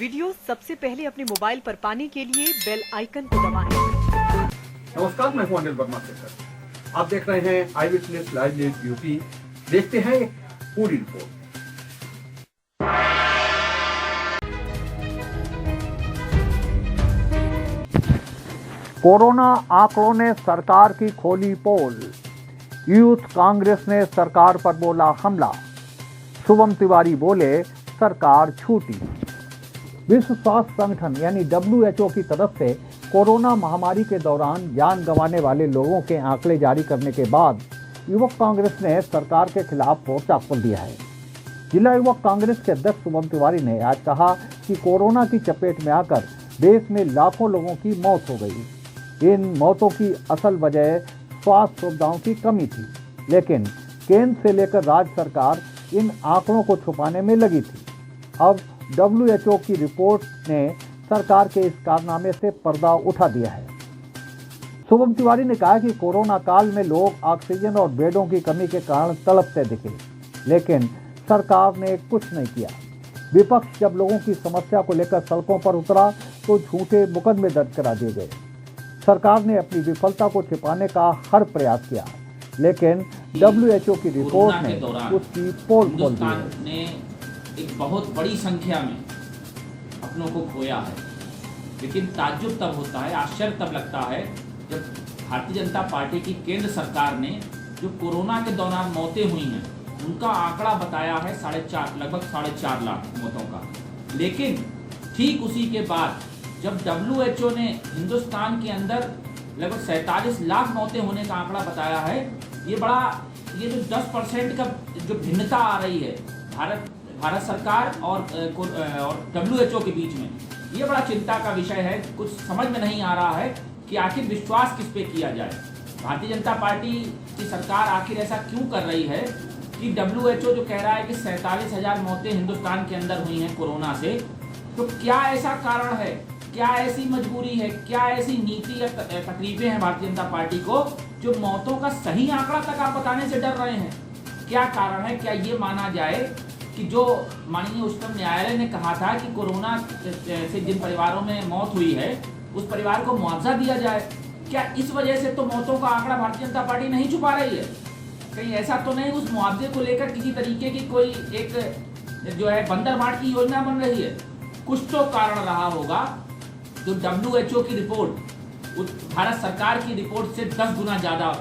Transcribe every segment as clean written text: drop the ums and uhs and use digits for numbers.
Video सबसे पहले अपने मोबाइल पर पाने के लिए बेल आइकन को दबाएं। नमस्कार, मैं हूं अनिल वर्मा शेखर। आप देख रहे हैं आई विटनेस लाइव न्यूज यूपी। देखते हैं पूरी रिपोर्ट। कोरोना आंकड़ों ने सरकार की खोली पोल। यूथ कांग्रेस ने सरकार पर बोला हमला। शुभम तिवारी बोले सरकार छूटी। विश्व स्वास्थ्य संगठन यानी WHO की तरफ से कोरोना महामारी के दौरान जान गंवाने वाले लोगों के आंकड़े जारी करने के बाद युवक कांग्रेस ने सरकार के खिलाफ मोर्चा खोल दिया है। जिला युवक कांग्रेस के अध्यक्ष शुभम तिवारी ने आज कहा कि कोरोना की चपेट में आकर देश में लाखों लोगों की मौत हो गई। इन मौतों की असल वजह स्वास्थ्य सुविधाओं की कमी थी, लेकिन केंद्र से लेकर राज्य सरकार इन आंकड़ों को छुपाने में लगी थी। अब WHO की रिपोर्ट ने सरकार के इस कारनामे से पर्दा उठा दिया है। शुभम तिवारी ने कहा कि कोरोना काल में लोग ऑक्सीजन और बेडों की कमी के कारण तड़पते दिखे, लेकिन सरकार ने कुछ नहीं किया। विपक्ष जब लोगों की समस्या को लेकर सड़कों पर उतरा तो झूठे मुकदमे दर्ज करा दिए गए। सरकार ने अपनी विफलता को छिपाने का हर प्रयास किया, लेकिन WHO की रिपोर्ट ने उसकी पोल खोल दी है। एक बहुत बड़ी संख्या में अपनों को खोया है, लेकिन ताज्जुब तब होता है, आश्चर्य तब लगता है जब भारतीय जनता पार्टी की केंद्र सरकार ने जो कोरोना के दौरान मौतें हुई हैं उनका आंकड़ा बताया है लगभग 4.5 लाख मौतों का। लेकिन ठीक उसी के बाद जब WHO ने हिंदुस्तान के अंदर लगभग 47 लाख मौतें होने का आंकड़ा बताया है, ये जो 10% का जो भिन्नता आ रही है भारत सरकार और WHO के बीच में, ये बड़ा चिंता का विषय है। कुछ समझ में नहीं आ रहा है कि आखिर विश्वास किस पे किया जाए। भारतीय जनता पार्टी की सरकार आखिर ऐसा क्यों कर रही है कि WHO जो कह रहा है कि 47,000 मौतें हिंदुस्तान के अंदर हुई हैं कोरोना से, तो क्या ऐसा कारण है, क्या ऐसी मजबूरी है, क्या ऐसी नीति या तकलीफें हैं भारतीय जनता पार्टी को जो मौतों का सही आंकड़ा तक आप बताने से डर रहे हैं? क्या कारण है? क्या ये माना जाए कि जो माननीय उच्चतम न्यायालय ने कहा था कि कोरोना से जिन परिवारों में मौत हुई है उस परिवार को मुआवजा दिया जाए, क्या इस वजह से तो मौतों का आंकड़ा भारतीय जनता पार्टी नहीं छुपा रही है? कहीं ऐसा तो नहीं उस मुआवजे को लेकर किसी तरीके की कोई एक जो है बंदरबाट की योजना बन रही है? कुछ तो कारण रहा होगा जो WHO की रिपोर्ट भारत सरकार की रिपोर्ट से 10 गुना ज्यादा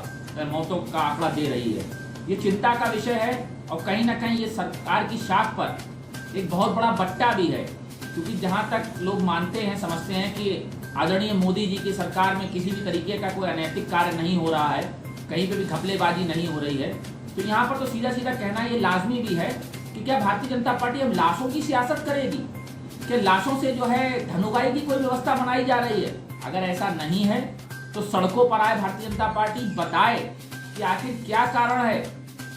मौतों का आंकड़ा दे रही है। ये चिंता का विषय है और कहीं ना कहीं ये सरकार की शाख पर एक बहुत बड़ा बट्टा भी है, क्योंकि जहां तक लोग मानते हैं, समझते हैं कि आदरणीय मोदी जी की सरकार में किसी भी तरीके का कोई अनैतिक कार्य नहीं हो रहा है, कहीं पे भी घपलेबाजी नहीं हो रही है, तो यहाँ पर तो सीधा सीधा कहना ये लाजमी भी है कि क्या भारतीय जनता पार्टी अब लाशों की सियासत करेगी? क्या लाशों से जो है धनुगाई की कोई व्यवस्था बनाई जा रही है? अगर ऐसा नहीं है तो सड़कों पर आए भारतीय जनता पार्टी, बताए कि आखिर क्या कारण है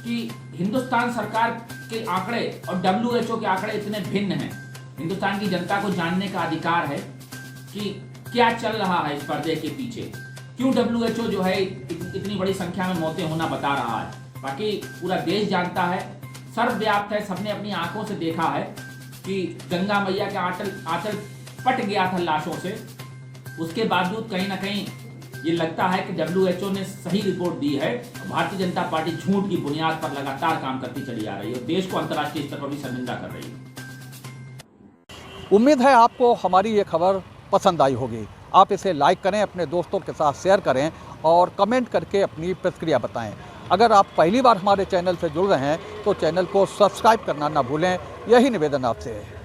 कि हिंदुस्तान सरकार के आंकड़े और WHO के आंकड़े इतने भिन्न हैं। हिंदुस्तान की जनता को जानने का अधिकार है कि क्या चल रहा है इस पर्दे के पीछे, क्यों WHO जो है इतनी बड़ी संख्या में मौतें होना बता रहा है। बाकी पूरा देश जानता है, सर्वव्याप्त है, सबने अपनी आंखों से देखा है कि गंगा मैया के आंचल पट गया था लाशों से। उसके बावजूद कहीं ना कहीं ये लगता है कि WHO ने सही रिपोर्ट दी है। भारतीय जनता पार्टी झूठ की बुनियाद पर लगातार काम करती चली आ रही है और देश को अंतर्राष्ट्रीय स्तर पर भी शर्मिंदा कर रही है। उम्मीद है आपको हमारी ये खबर पसंद आई होगी। आप इसे लाइक करें, अपने दोस्तों के साथ शेयर करें और कमेंट करके अपनी प्रतिक्रिया बताएं। अगर आप पहली बार हमारे चैनल से जुड़ रहे हैं तो चैनल को सब्सक्राइब करना ना भूलें। यही निवेदन आपसे है।